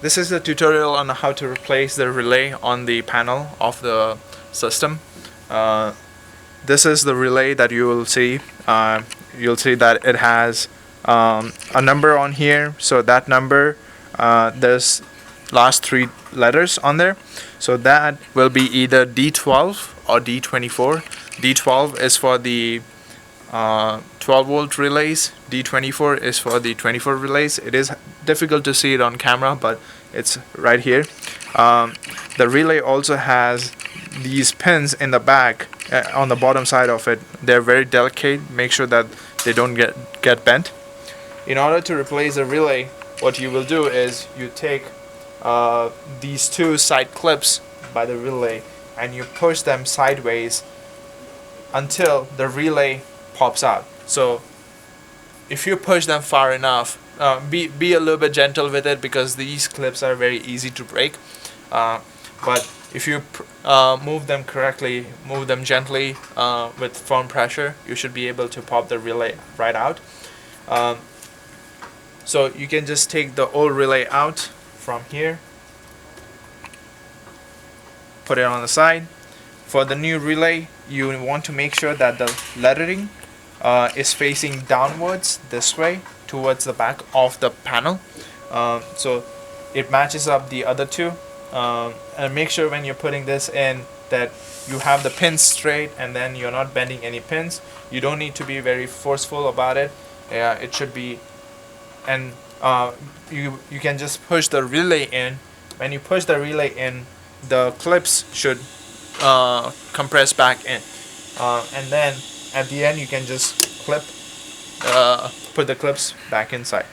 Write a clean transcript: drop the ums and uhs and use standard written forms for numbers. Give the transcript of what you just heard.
This is the tutorial on how to replace the relay on the panel of the system. This is the relay that you will see. You'll see that it has a number on here. So that number, there's last three letters on there. So that will be either D12 or D24. D12 is for the 12 volt relays. D24 is for the 24 relays. It is difficult to see it on camera, but it's right here. The relay also has these pins in the back on the bottom side of it. They're very delicate. Make sure that they don't get bent. In order to replace the relay, what you will do is you take these two side clips by the relay and you push them sideways until the relay pops out. So if you push them far enough, be a little bit gentle with it because these clips are very easy to break. But if you move them correctly, move them gently with firm pressure, you should be able to pop the relay right out. So you can just take the old relay out from here, put it on the side. For the new relay, you want to make sure that the lettering is facing downwards this way towards the back of the panel, so it matches up the other two. And make sure when you're putting this in that you have the pins straight and then you're not bending any pins. You don't need to be very forceful about it. It should be, and you can just push the relay in. When you push the relay in, the clips should compress back in, and then at the end you can just put the clips back inside.